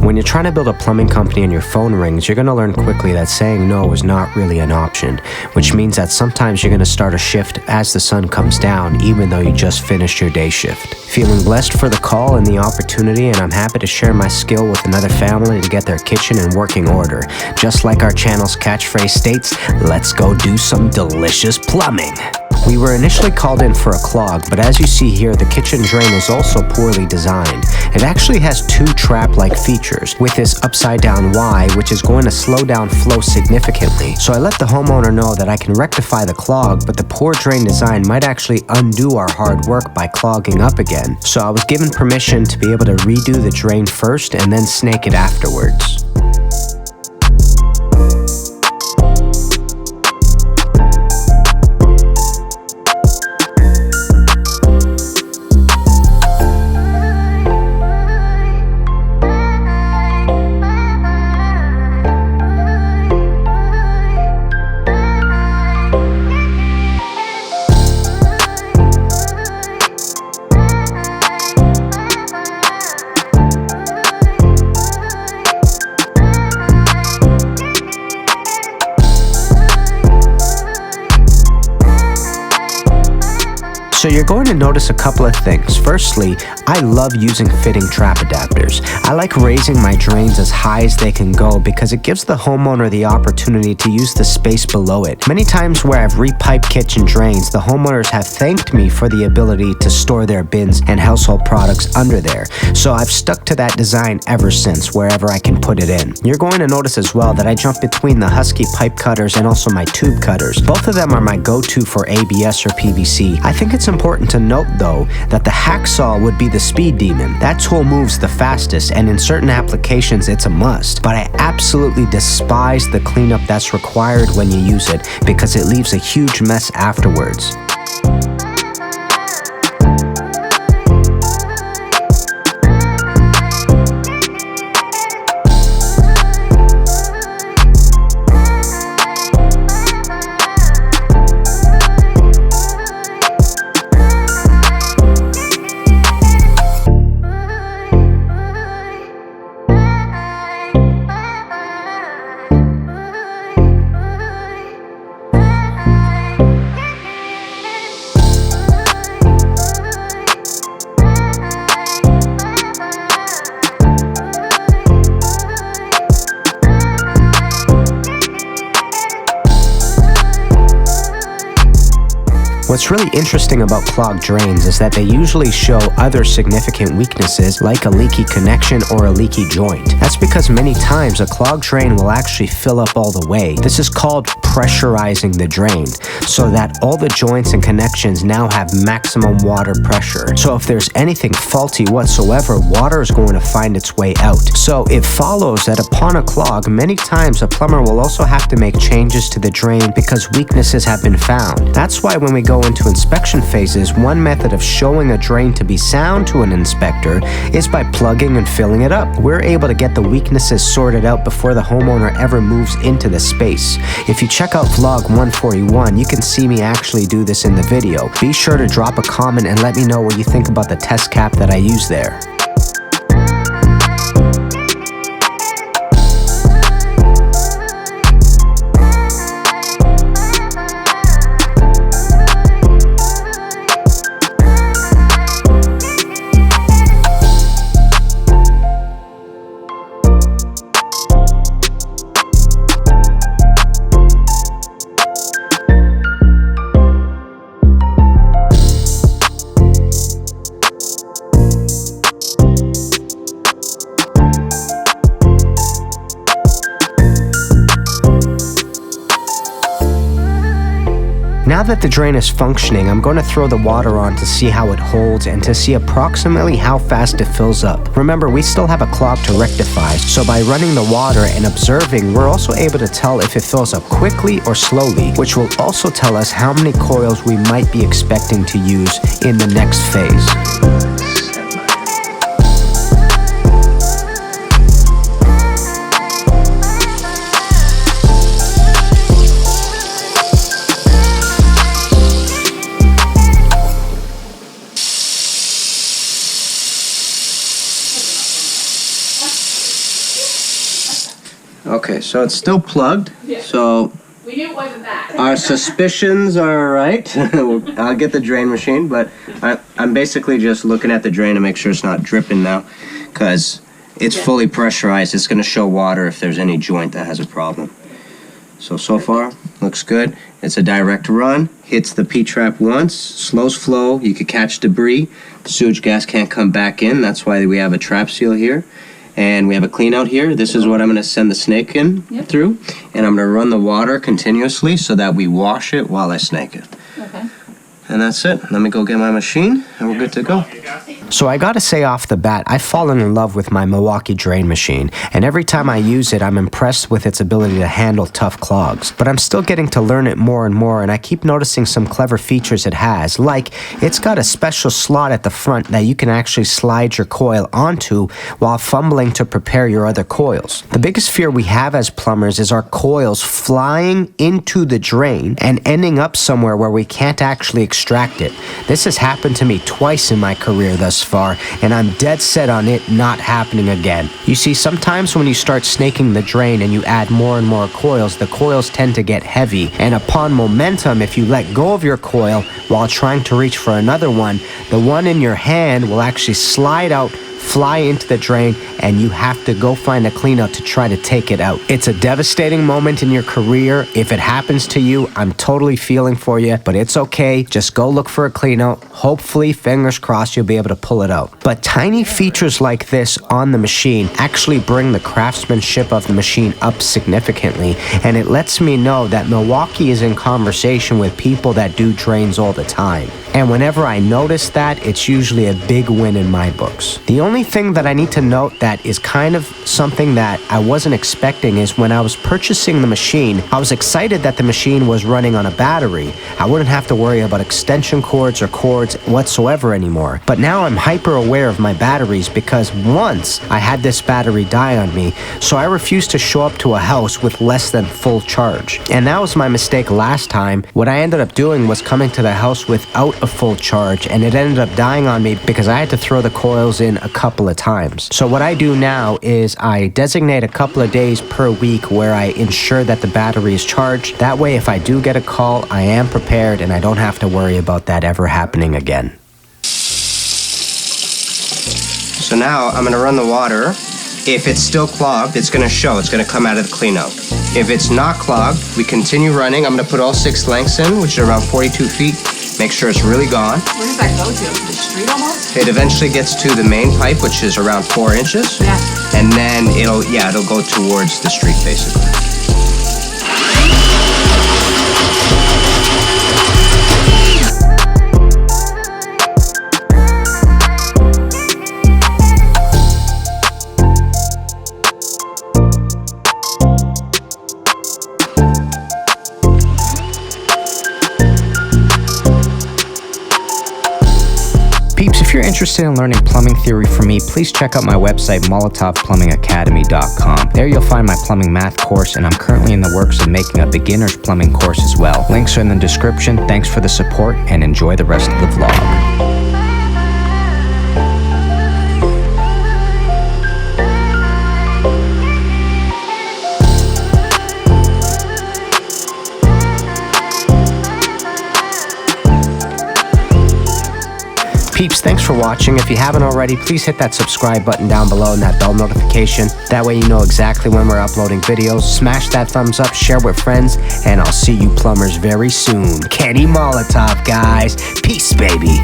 When you're trying to build a plumbing company and your phone rings, you're going to learn quickly that saying no is not really an option, which means that sometimes you're going to start a shift as the sun comes down, even though you just finished your day shift. Feeling blessed for the call and the opportunity, and I'm happy to share my skill with another family to get their kitchen in working order. Just like our channel's catchphrase states, let's go do some delicious plumbing. We were initially called in for a clog, but as you see here, the kitchen drain is also poorly designed. It actually has two trap-like features, with this upside-down Y, which is going to slow down flow significantly. So I let the homeowner know that I can rectify the clog, but the poor drain design might actually undo our hard work by clogging up again. So I was given permission to be able to redo the drain first and then snake it afterwards. So you're going to notice a couple of things. Firstly, I love using fitting trap adapters. I like raising my drains as high as they can go because it gives the homeowner the opportunity to use the space below it. Many times where I've repiped kitchen drains, the homeowners have thanked me for the ability to store their bins and household products under there. So I've stuck to that design ever since, wherever I can put it in. You're going to notice as well that I jump between the Husky pipe cutters and also my tube cutters. Both of them are my go-to for ABS or PVC. I think it's important to note though that the hacksaw would be the speed demon. That tool moves the fastest, and in certain applications it's a must, but I absolutely despise the cleanup that's required when you use it because it leaves a huge mess afterwards. What's really interesting about clogged drains is that they usually show other significant weaknesses like a leaky connection or a leaky joint. That's because many times a clogged drain will actually fill up all the way. This is called pressurizing the drain, so that all the joints and connections now have maximum water pressure. So if there's anything faulty whatsoever, water is going to find its way out. So it follows that upon a clog, many times a plumber will also have to make changes to the drain because weaknesses have been found. That's why when we go into inspection phases, one method of showing a drain to be sound to an inspector is by plugging and filling it up. We're able to get the weaknesses sorted out before the homeowner ever moves into the space. If you check out vlog 141, you can see me actually do this in the video. Be sure to drop a comment and let me know what you think about the test cap that I use there. Now that the drain is functioning, I'm going to throw the water on to see how it holds and to see approximately how fast it fills up. Remember, we still have a clog to rectify, so by running the water and observing, we're also able to tell if it fills up quickly or slowly, which will also tell us how many coils we might be expecting to use in the next phase. Okay, so it's still plugged. Yeah. So we knew it wasn't that. Our suspicions are right. I'll get the drain machine, but I'm basically just looking at the drain to make sure it's not dripping now, because it's fully pressurized. It's going to show water if there's any joint that has a problem. So far, looks good. It's a direct run. Hits the P-trap once, slows flow. You could catch debris. The sewage gas can't come back in. That's why we have a trap seal here. And we have a clean out here. This is what I'm going to send the snake in through. And I'm going to run the water continuously so that we wash it while I snake it. Okay. And that's it. Let me go get my machine, and we're good to go. So I gotta say off the bat, I've fallen in love with my Milwaukee drain machine, and every time I use it, I'm impressed with its ability to handle tough clogs. But I'm still getting to learn it more and more, and I keep noticing some clever features it has, like it's got a special slot at the front that you can actually slide your coil onto while fumbling to prepare your other coils. The biggest fear we have as plumbers is our coils flying into the drain and ending up somewhere where we can't actually extract it. This has happened to me twice in my career thus far, and I'm dead set on it not happening again. You see, sometimes when you start snaking the drain and you add more and more coils, the coils tend to get heavy, and upon momentum, if you let go of your coil while trying to reach for another one, the one in your hand will actually slide out, fly into the drain, and you have to go find a clean out to try to take it out. It's a devastating moment in your career. If it happens to you, I'm totally feeling for you, but it's okay. Just go look for a clean out. Hopefully, fingers crossed, you'll be able to pull it out. But tiny features like this on the machine actually bring the craftsmanship of the machine up significantly, and it lets me know that Milwaukee is in conversation with people that do drains all the time. And whenever I notice that, it's usually a big win in my books. The only thing that I need to note that is kind of something that I wasn't expecting is when I was purchasing the machine, I was excited that the machine was running on a battery. I wouldn't have to worry about extension cords or cords whatsoever anymore. But now I'm hyper aware of my batteries because once I had this battery die on me, so I refused to show up to a house with less than full charge. And that was my mistake last time. What I ended up doing was coming to the house without a full charge, and it ended up dying on me because I had to throw the coils in a couple of times. So what I do now is I designate a couple of days per week where I ensure that the battery is charged. That way, if I do get a call, I am prepared and I don't have to worry about that ever happening again. So now I'm going to run the water. If it's still clogged, it's going to show. It's going to come out of the clean out. If it's not clogged, we continue running. I'm going to put all 6 lengths in, which are around 42 feet. Make sure it's really gone. Where does that go to? The street almost? It eventually gets to the main pipe, which is around 4 inches. Yeah. And then it'll go towards the street, basically. Peeps, if you're interested in learning plumbing theory from me, please check out my website, molotovplumbingacademy.com. There you'll find my plumbing math course, and I'm currently in the works of making a beginner's plumbing course as well. Links are in the description. Thanks for the support, and enjoy the rest of the vlog. Peeps, thanks for watching. If you haven't already, please hit that subscribe button down below and that bell notification. That way you know exactly when we're uploading videos. Smash that thumbs up, share with friends, and I'll see you plumbers very soon. Kenny Molotov, guys. Peace, baby.